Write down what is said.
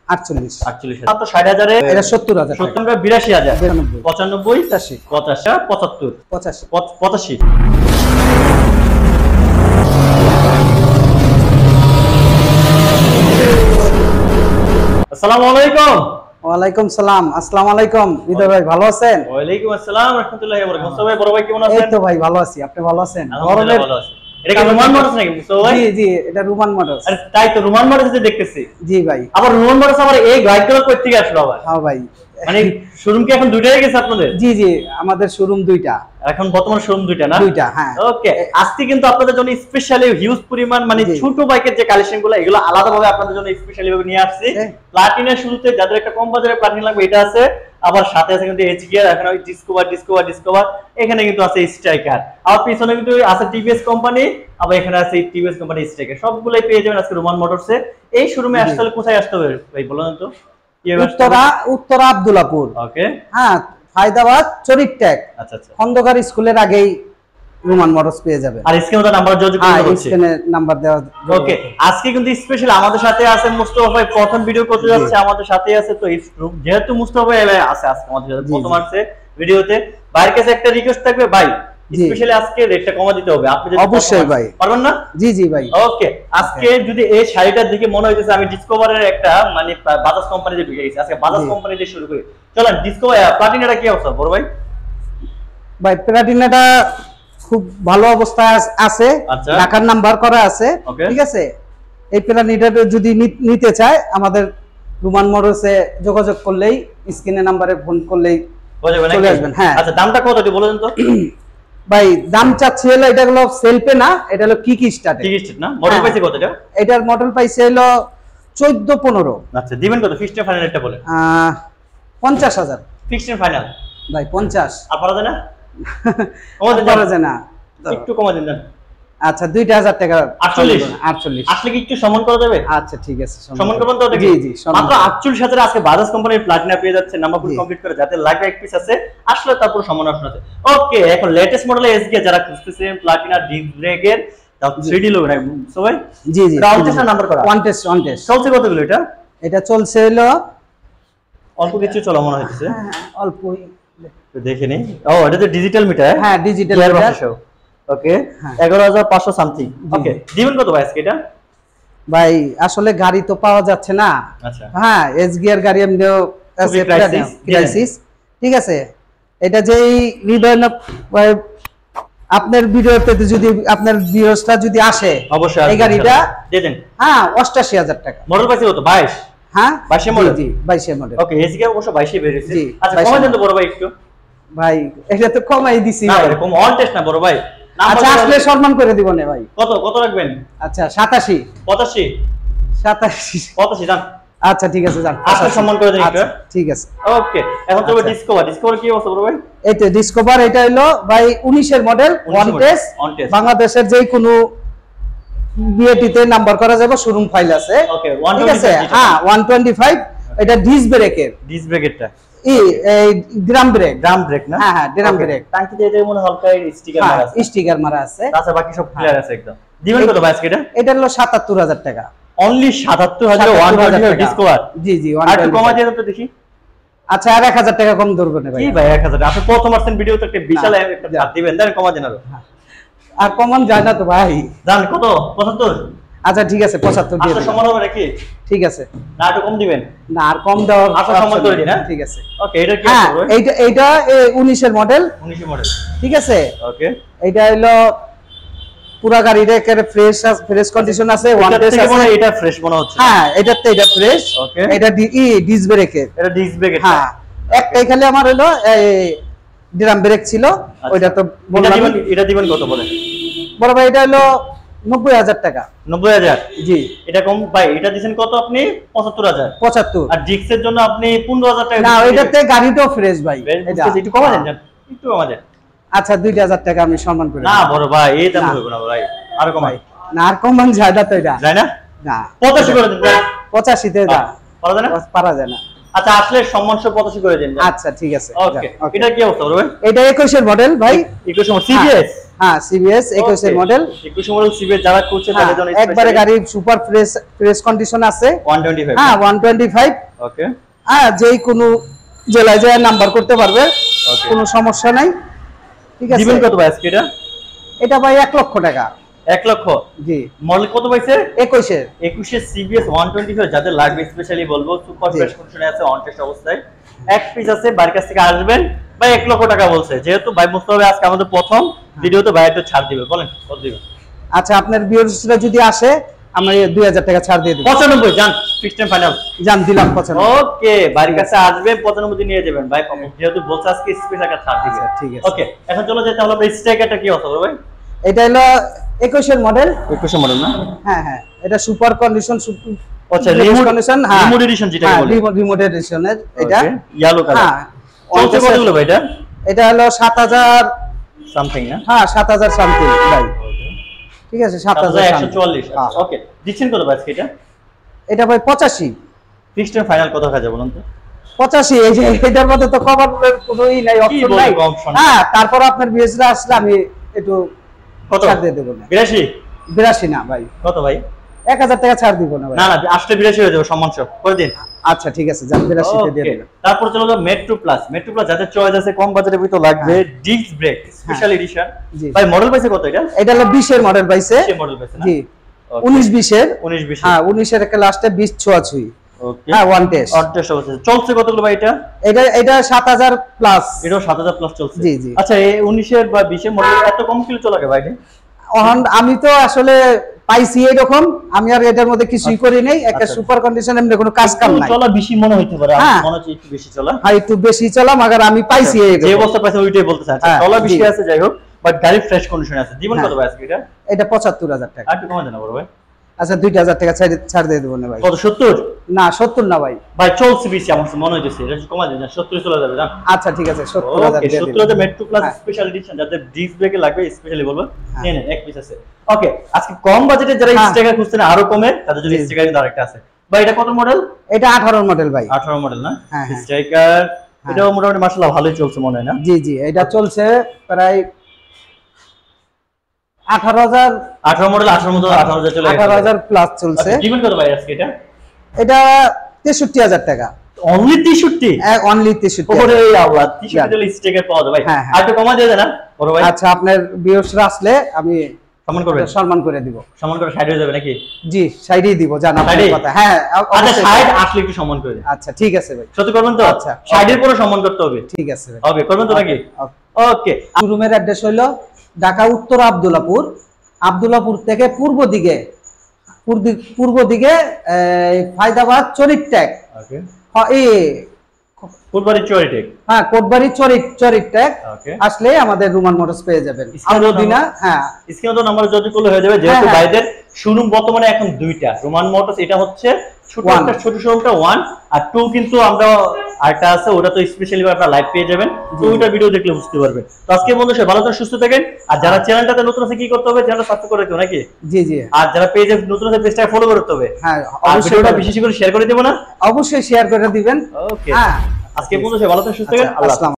48 48 মাত্র 60,000 এ এটা 70,000 70 82,000 92 95 85 85 75 85 আসসালামু আলাইকুম। ওয়ালাইকুম সালাম। আসসালামু আলাইকুম। হৃদয় ভাই ভালো আছেন? ওয়ালাইকুম আসসালাম রাহমাতুল্লাহি ওয়া বারাকাতুহু। মুস্তাফা ভাই বড় ভাই কেমন আছেন? এই তো ভাই ভালো আছি। আপনি ভালো আছেন? আলহামদুলিল্লাহ ভালো আছি। এটা কি রোমান মোটরস নাকি মুস্তাফা ভাই? জি জি, এটা রোমান মোটরস। আরে তাই তো রোমান মোটরস দেখতেছি। জি ভাই। আবার রোমান মোটরস আবার এই গাড়িগুলো কই থেকে আসলো আবার? হ্যাঁ ভাই। মানে শোরুম কি এখন দুইটাই গেছে আপনাদের? জি জি, আমাদের শোরুম দুইটা। এখন বর্তমান শোরুম দুইটা না? দুইটা, হ্যাঁ। ওকে, আজকে কিন্তু আপনাদের জন্য স্পেশালি হিউজ পরিমাণ মানে ছোট বাইকের যে কালেকশনগুলো এগুলো আলাদাভাবে আপনাদের জন্য স্পেশালি ভাবে নিয়ে আসছি। প্লাটিনার শুরুতে যাদের একটা কম বাজারে প্লাটিন লাগবে এটা আছে, আবার সাথে আছে কিন্তু এইচ গিয়ার, এখন ওই ডিসকভার, এখানে কিন্তু আছে স্ট্রাইকার, আর পিছনে কিন্তু আছে টিভিএস কোম্পানি, আবার এখানে আছে টিভিএস কোম্পানি স্ট্রাইকার, সবগুলাই পেয়ে যাবেন আজকে রোমান মোটরসে। এই শোরুমে আসতে হলে কোথায় আসতে হবে ভাই বলুন তো? উত্তরা আব্দুল্লাহপুর। ওকে, হ্যাঁ, ফায়দাবাদ চরিট্যাগ। আচ্ছা আচ্ছা, খন্দকার স্কুলের আগেই রোমান মোটরস পেয়ে যাবেন। আর স্ক্রিনে নাম্বার যোগাযোগ করতে হচ্ছে। স্ক্রিনে নাম্বার দেওয়া। ওকে, আজকে কিন্তু স্পেশাল আমাদের সাথে আছে মুস্তাফা ভাই, প্রথম ভিডিও করতে যাচ্ছে আমাদের সাথে আছে। তো যেহেতু মুস্তাফা ভাই আছে আজকে আমাদের সাথে প্রথম আসছে ভিডিওতে, ভাইয়ের কাছে একটা রিকোয়েস্ট থাকবে ভাই, স্পেশালি আজকে রেটটা কমা দিতে হবে। আপনি যদি অবশ্যই ভাই পারবেন না? জি জি ভাই। ওকে, আজকে যদি এই শাড়িটা দেখে মনে হইতেছে আমি ডিসকভারের একটা মানে বাজাজ কোম্পানিতে ঢুকে গেছি, আজকে বাজাজ কোম্পানি দিয়ে শুরু করি। চলেন ডিসকভার প্লাটিনাটা কি অবস্থা বড় ভাই? ভাই প্লাটিনাটা খুব ভালো অবস্থায় আছে, ঢাকার নাম্বার করা আছে, ঠিক আছে। এই প্লাটিনাটা যদি নিতে চায় আমাদের রোমান মোটরসে যোগাযোগ করলেই, স্ক্রিনে নাম্বারে ফোন করলেই চলে আসবেন। হ্যাঁ, আচ্ছা দামটা কত একটু বলে দেন তো ভাই। দাম চাচ্ছি হলো, এটা হলো সেলফে না, এটা হলো কিক স্টার্ট। কিক স্টার্ট না? মডেল পাইছে কত এটা? এটার মডেল পাইছে হলো 14-15। আচ্ছা, দিবেন কত? ফিক্সড এন্ড ফাইনাল একটা বলে 50,000 ফিক্সড এন্ড ফাইনাল ভাই। 50 আর পারা যায় না? পারা যায় না, একটু কমা দিন না। আচ্ছা 2,000 টাকা। 48 আসলে কি একটু সম্মান করা যাবে? আচ্ছা ঠিক আছে, সম্মান করবেন তো? জি জি, মাত্র 48,000 আজকে বাজাজ কোম্পানির প্লাটিনা পেয়ে যাচ্ছে, নাম্বার ফুল কমপ্লিট করে, যাতে লাগবে এক পিস আছে আসলে তারপর সম্মান আসলে আছে। ওকে, এখন লেটেস্ট মডেলে এসগে যারা খুঁজতেছেন প্লাটিনা ডিস্ক ব্রেকের 3D লোক না সবাই? জি জি, অনটেস্ট নাম্বার করা অনটেস্ট চলছে কতগুলো এটা? এটা চলছে হলো অল্প কিছু চলা মনে হচ্ছে, অল্পই দেখে নি। ও, এটা তো ডিজিটাল মিটার। হ্যাঁ, ডিজিটাল মিটার। ওকে, 11,500 সামথিং। ওকে, দিবেন কত ভাই আজকে এটা? ভাই আসলে গাড়ি তো পাওয়া যাচ্ছে না। আচ্ছা, হ্যাঁ, এস গিয়ার গাড়ি এমনিও আছে, ক্রাইসিস, ঠিক আছে। এটা যেই হৃদয় আপনার ভিডিওতে যদি আপনার ভিউয়ার্সটা যদি আসে অবশ্যই এই গাড়িটা দিয়ে দেন। হ্যাঁ, 88,000 টাকা। মডেল পাইছে কত? 22। হ্যাঁ, 22 মডেল। জি 22 মডেল। ওকে, এসগে অবশ্য 22 বের হইছে। আচ্ছা, 22 কমাই দেন তো বড় ভাই একটু। ভাই এটা তো কমাই দিছি না ভাই। এরকম অন টেস্ট না বড় ভাই। আচ্ছা, আসলে সম্মান করে দিব না ভাই। কত কত রাখবেন? আচ্ছা 87 85 87 জান। আচ্ছা ঠিক আছে, জান আসলে সম্মান করে দেন একটু। ঠিক আছে। ওকে, এখন তো ডিসকভার কি অবস্থা বড় ভাই? এই তো ডিসকভার, এটা হলো ভাই 19 এর মডেল, ওয়ান টেস্ট। বাংলাদেশের যেই কোনো বিএটিতে নাম্বার করা যাবে, শোরুম ফাইল আছে। ওকে, ঠিক আছে। হ্যাঁ, 125। এটা ডিস্ক ব্রেকেরটা এই ড্রাম ব্রেক না? হ্যাঁ হ্যাঁ, ড্রাম ব্রেক। টাঙ্কিতে এটা মনে হালকা স্টিকার মারা আছে, তাছাড়া বাকি সব ক্লিয়ার আছে একদম। দিবেন কত ভাই আজকে এটা? এটা হলো 77,000 টাকা। Only 77,000 120 discover. জি জি, আর একটু কমা দিয়ে তো দেখি। আচ্ছা, আর 1000 টাকা কম ধরবো না ভাই। কি ভাই 1000? আপনি প্রথম আসছেন ভিডিও তো একটা বিশাল একটা ছাড় দিবেন, দেন কমা দেন আরো। আর কমন যায় না তো ভাই। জান কত? 75। আচ্ছা ঠিক আছে, 75 দিয়ে দেন। সমান হবে নাকি? ঠিক আছে। না একটু কম দিবেন? না, আর কম দেওয়ার আচ্ছা সমান করে দিন। ঠিক আছে। ওকে, এটা কি করব? এইটা 19 এর মডেল। 19 এর মডেল, ঠিক আছে। ওকে, এটা হলো পুরো গাড়িটা একেবারে ফ্রেশ কন্ডিশন আছে। ওয়ান টেস্ট আছে। এটা ফ্রেশ মনে হচ্ছে। হ্যাঁ, এটা ফ্রেশ। ওকে, এটা ডিস্ক ব্রেকের। এটা ডিস্ক ব্রেকের। হ্যাঁ, একটাই খালি আমার হলো ড্রাম ব্রেক ছিল, ওইটা তো বললাম। এটা দিবেন কত বলেন বড় ভাই? এটা হলো 90,000 টাকা। 90,000? জি। এটা কম ভাই, এটা দিবেন কত আপনি? 75,000। 75। আর ডিস্কের জন্য আপনি 15,000 টাকা। না, ওইটাতে গাড়িটাও ফ্রেশ ভাই। এটা একটু কমা দেন, একটু কমা দেন। আচ্ছা 2,000 টাকা আমি সম্মান করি। না বড় ভাই, এই দাম হইব না ভাই, আর কমাই না। আর কমান যায় না তো, এটা যায় না। না, 85 করে দেন ভাই। 85 তে দাও। পারা যায় না? পারা যায় না। আচ্ছা আসলে সম্মান সহ 85 করে দিন। আচ্ছা ঠিক আছে। ওকে এটা কি অবস্থা বলবেন? এটা 21 এর মডেল ভাই। 21 এর সিবিএস। হ্যাঁ সিবিএস 21 এর মডেল। 21 মডেল সিবিএস যারা করছে তাদের জন্য একবারে গাড়ি সুপার ফ্রেশ কন্ডিশন আছে। 125। হ্যাঁ 125। ওকে। হ্যাঁ যেই কোনো জেলায় যায় নাম্বার করতে পারবে, কোনো সমস্যা নাই। ঠিক আছে। দিবেন কত ভাই আজকে এটা? এটা ভাই 1 লক্ষ টাকা। 1 লক্ষ? জি। মডেল কত পাইছে? 21 এর। 21 এর সিবিএস 125 যাদের লাগবে স্পেশালি বলবো সুপার ফ্রেশ কন্ডিশনে আছে, অন টেস্ট অবস্থায়। এক পিস আছে, বাড়ির কাছ থেকে আসবেন ভাই 1 লক্ষ টাকা বলছে। যেহেতু ভাই মুস্তাফা আজকে আমাদের প্রথম ভিডিওতে ভাই একটু ছাড় দিবে, বলেন কত দিবেন? আচ্ছা আপনার ভিউয়ার্সরা যদি আসে আমরা 2000 টাকা ছাড় দিয়ে দেব। 95 জান, ফিক্সড টাইম ফাইনাল জান দিলাম 95। ওকে বাড়ির কাছে আসবে 95 দিয়ে নিয়ে যাবেন ভাই, যেহেতু বলছে আজকে স্পেশাল টাকা ছাড় দিবে। ঠিক আছে। ওকে এখন চলো যাই তাহলে আমরা স্ট্রাইকারটা কি অবস্থা ভাই? এটা হলো 21 এর মডেল। 21 এর মডেল না? হ্যাঁ এটা সুপার কন্ডিশন। আচ্ছা রিমোট এডিশন যেটা বলে, রিমোট এডিশনের এটা ইয়েলো কালার। হ্যাঁ চলছে কতগুলো ভাই এটা? এটা হলো 7000 সামথিং না? হ্যাঁ 7000 সামথিং ভাই। ঠিক আছে 7144। ওকে দিচ্ছেন কত ভাই আজকে এটা? এটা ভাই 85। ফিক্সড টাইম ফাইনাল কত কাজে বলুন তো? 85। এই যে এটার মধ্যে তো কভার কোনোই নাই, অপশন নাই। হ্যাঁ তারপর আপনার বিএসরা আসলে আমি একটু কত ছাড় দিয়ে দেব না। 82 না ভাই। কত ভাই? 1000 টাকা ছাড় দিব না ভাই। না 82 হয়ে যাবে সম্মান সহ করে দিন। আচ্ছা ঠিক আছে যান 82 তে দিয়ে দেব। তারপর চলো মেট্রো প্লাস। মেট্রো প্লাস যাদের চয়েস আছে কম বাজেটের ভিতর লাগবে ডিস্ক ব্রেক স্পেশাল এডিশন। ভাই মডেল পাইছে কত এটা? এটা হলো 20 এর মডেল পাইছে। 20 এর মডেল পাইছে না? জি 19 20 এর। 19 20 হ্যাঁ 19 এর একটা লাস্টে 20 ছোঁয়াছুঁই। ওকে হ্যাঁ ওয়ান টেস্ট হচ্ছে। চলছে কতগুলো ভাই এটা? এটা 7000 প্লাস। এটাও 7000 প্লাস চলছে। জি জি। আচ্ছা এই 19 এর বা 20 এর মডেল এত কম কিলো চলে ভাই? আমি তো আসলে পাইছি এরকম, আমি আর এটার মধ্যে কিছুই করি নাই। একটা সুপার কন্ডিশন এমনি কোনো কাজ কাম নাই। চলা বেশি মনে হইতে পারে, মনে হচ্ছে একটু বেশি চলা। হ্যাঁ একটু বেশি চলা, মাগার আমি পাইছি যে অবস্থা পাইছে ওইটাই বলতে চাচ্ছি। চলা বেশি আছে যাই হোক, বাট গাড়ি ফ্রেশ কন্ডিশনে আছে। জীবন কত ভাই আজকে এটা? এটা 75000 টাকা। আর একটু কমা দেন বড় ভাই। আচ্ছা 2000 টাকা ছাড় দিয়ে দেব না ভাই। কত 70? না 70 না ভাই। ভাই চলছে বেশি আমার মনে হইতেছে, এটা কমা দেন 70 চলে যাবে জান। আচ্ছা ঠিক আছে 70000 দিয়ে দেব। 70000 মেট্রো প্লাস স্পেশাল এডিশন যাদের ডিস্ক ব্রেকে লাগবে স্পেশালি বলবো নেন এক পিস আছে। ওকে আজকে কম বাজেটে যারা স্টিকার খুঁজছেন আরো কমে তাদের জন্য স্টিকার কিন্তু আরেকটা আছে। ভাই এটা কত মডেল? এটা 18 মডেল ভাই। 18 মডেল না? স্টিকার এটাও মোটামুটি মাশাআল্লাহ ভালোই চলছে মনে হয় না? জি জি এটা চলছে প্রায় 18 মডেল 18,000 চলে গেছে। 18,000 প্লাস চলছে। দিবেন কত ভাই আজকে এটা? এটা 63000 টাকা। অনলি 63? অনলি 63। ওরে আল্লাহ 63 দিলে স্টিকার পাওয়া যাবে ভাই। আর একটু কমা দিয়ে দেন না বড় ভাই? আচ্ছা আপনার ভিউয়ার্সরা আসলে আমি সম্মান করে দিব। সম্মান করে সাইড হয়ে যাবে নাকি? জি সাইডেই দিব জান আপনার কথা। হ্যাঁ আচ্ছা সাইড আসলে একটু সম্মান করে দিন। আচ্ছা ঠিক আছে ভাই। সত্যি করবেন তো? আচ্ছা সাইডের পুরো সম্মান করতে হবে। ঠিক আছে ভাই। হবে করবেন তো নাকি? ওকে শোরুমের অ্যাড্রেস হলো ঢাকা উত্তর আব্দুল্লাহপুর থেকে পূর্ব দিকে ফায়দাবাদ চরিট্যাগ। ওকে এই কোটবাড়ি চরিট্যাগ। হ্যাঁ কোটবাড়ি চরিট্যাগ আসলে আমাদের রুমান মোটরস পেয়ে যাবেন। আলোদিনা হ্যাঁ স্ক্রিনে তো নাম্বার যোগাযোগ করলে হয়ে যাবে। যেহেতু বাইদের শোরুম বর্তমানে এখন দুইটা, রুমান মোটরস এটা হচ্ছে ছোট শোরুমটা 1 আর 2 কিন্তু আমরা আরেকটা আছে ওটা তো স্পেশালি আপনারা লাইভ পেয়ে যাবেন। তো ওইটা ভিডিও দেখলে বুঝতে পারবেন। তো আজকে বন্ধু সবাই ভালো থাকেন সুস্থ থাকেন। আর যারা চ্যানেলটাতে নতুন আছে কি করতে হবে? চ্যানেলটা সাবস্ক্রাইব করে দিও নাকি? জি জি। আর যারা পেজে নতুন আছে পেজটা ফলো করতে হবে। হ্যাঁ আর ভিডিওটা বেশি করে শেয়ার করে দেব না? অবশ্যই শেয়ার করে দিবেন। ওকে হ্যাঁ আজকে বন্ধু সবাই ভালো থাকেন সুস্থ থাকেন। আল্লাহ।